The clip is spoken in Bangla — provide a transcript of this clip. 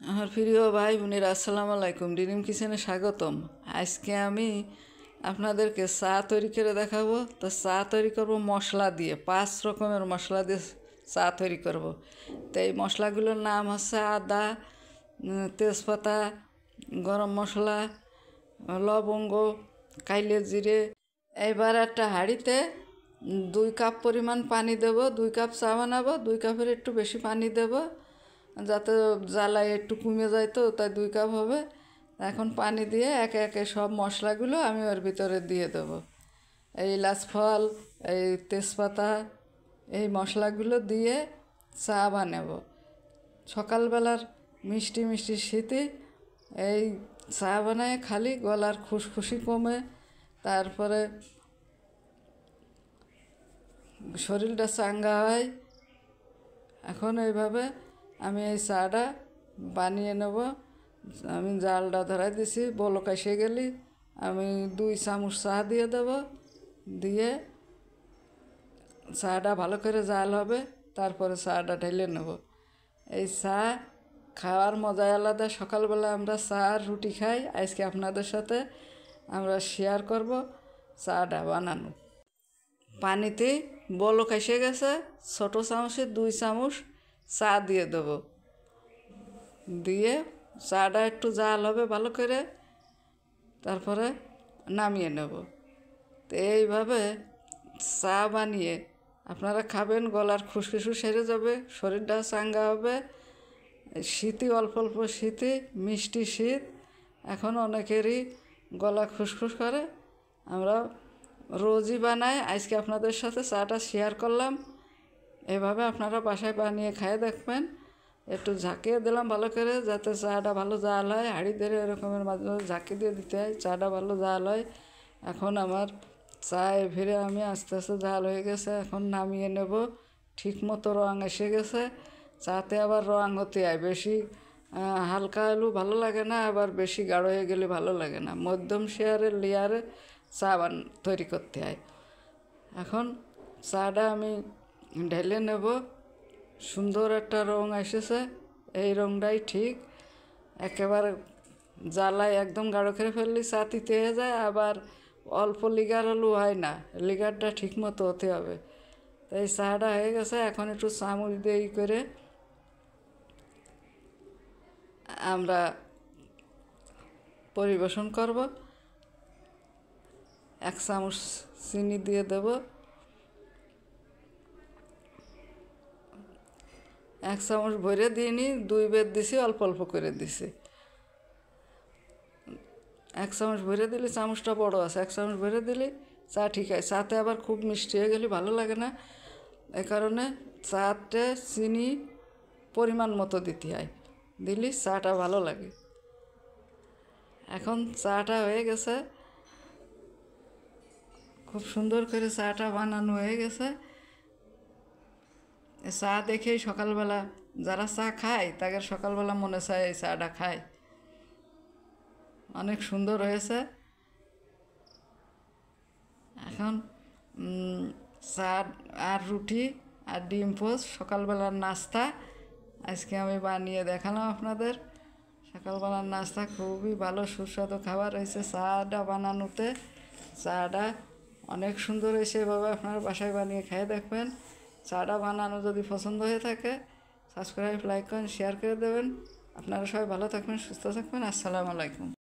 আমার প্রিয় ভাই বোনেরা, আসসালামু আলাইকুম। ডিরিম কিচেনে স্বাগতম। আজকে আমি আপনাদেরকে চা তৈরি করে দেখাবো। তো চা তৈরি করব মশলা দিয়ে, 5 রকমের মশলা দিয়ে চা তৈরি করব। তো এই মশলাগুলোর নাম হচ্ছে আদা, তেজপাতা, গরম মশলা, লবঙ্গ, কাইলে জিরে। এবার একটা হাঁড়িতে 2 কাপ পরিমাণ পানি দেব। 2 কাপ চা বানাবো, 2 কাপের একটু বেশি পানি দেব, যাতে জ্বালায় একটু কমে যায়। তো তাই 2 কাপ হবে। এখন পানি দিয়ে একে একে সব মশলাগুলো আমি ওর ভিতরে দিয়ে দেবো। এই এলাচ ফল, এই তেজপাতা, এই মশলাগুলো দিয়ে চা বানাবো। সকালবেলার মিষ্টি মিষ্টি শীতে এই চা বানায় খালি গলার খুশখুশি কমে, তারপরে শরীরটা চাঙ্গা হয়। এখন এইভাবে আমি এই চাটা বানিয়ে নেব। আমি জালটা ধরাই দিছি, বলক এসে গেলি আমি 2 চামচ চা দিয়ে দেব। দিয়ে চাটা ভালো করে জাল হবে, তারপরে চাটা ঢেলে নেব। এই চা খাওয়ার মজাই আলাদা। সকালবেলা আমরা চা আর রুটি খাই। আজকে আপনাদের সাথে আমরা শেয়ার করব চাটা বানানো। পানিতে বলক এসে গেছে, ছোটো চামচে 2 চামচ চা দিয়ে দেবো। দিয়ে চাটা একটু জাল হবে ভালো করে, তারপরে নামিয়ে নেব। তো এইভাবে চা বানিয়ে আপনারা খাবেন, গলার খুশখুশু সেরে যাবে, শরীরটা চাঙ্গা হবে। শীতে অল্প অল্প শীতে, মিষ্টি শীত, এখন অনেকেরই গলা খুশখুশ করে। আমরা রোজই বানাই। আজকে আপনাদের সাথে চাটা শেয়ার করলাম। এভাবে আপনারা বাসায় বানিয়ে খেয়ে দেখবেন। একটু ঝাঁকিয়ে দিলাম ভালো করে, যাতে চাটা ভালো জাল হয়। হাঁড়ি ধরে এরকমের মাঝে মাঝে ঝাঁকি দিয়ে দিতে হয়, চাটা ভালো জাল হয়। এখন আমার চায়ে ফিরে আমি আস্তে আস্তে জাল হয়ে গেছে, এখন নামিয়ে নেব। ঠিক মতো রং এসে গেছে। চাতে আবার রং হতে হয়, বেশি হালকা আলু ভালো লাগে না, আবার বেশি গাঢ় হয়ে গেলে ভালো লাগে না। মধ্যম লেয়ারে চা তৈরি করতে হয়। এখন চাটা আমি ঢেলে নেব। সুন্দর একটা রং এসেছে, এই রংটাই ঠিক। একেবারে জ্বালায় একদম গাঢ় করে ফেললে চা তিতে হয়ে যায়, আবার অল্প লিগার হলেও হয় না, লিগারটা ঠিক মতো হতে হবে। তাই চাটা হয়ে গেছে। এখন একটু চামচ দিয়ে করে আমরা পরিবেশন করব। 1 চামচ চিনি দিয়ে দেব। 1 চামচ ভরে দিইনি, 2 বেদ দিছি, অল্প অল্প করে দিছি। 1 চামচ ভরে দিলে, চামচটা বড় আছে, 1 চামচ ভরে দিলে চা ঠিক হয়। চাতে আবার খুব মিষ্টি হয়ে গেলে ভালো লাগে না। এই কারণে চাতে চিনি পরিমাণ মতো দিতে হয়, দিলে চাটা ভালো লাগে। এখন চাটা হয়ে গেছে, খুব সুন্দর করে চাটা বানানো হয়ে গেছে। চা দেখেই সকালবেলা যারা চা খায় তাদের সকালবেলা মনে চায় এই চাটা খায়। অনেক সুন্দর হয়েছে। এখন চা আর রুটি আর ডিম পোস্ট সকালবেলার নাস্তা আজকে আমি বানিয়ে দেখালাম আপনাদের। সকালবেলার নাস্তা খুবই ভালো সুস্বাদু খাবার হয়েছে চাটা বানানোতে। চাটা অনেক সুন্দর হয়েছে। এভাবে আপনারা বাসায় বানিয়ে খেয়ে দেখবেন। চাটা বানানো যদি পছন্দ হয়ে থাকে, সাবস্ক্রাইব, লাইক করেন, শেয়ার করে দেবেন। আপনারা সবাই ভালো থাকবেন, সুস্থ থাকবেন। আসসালামু আলাইকুম।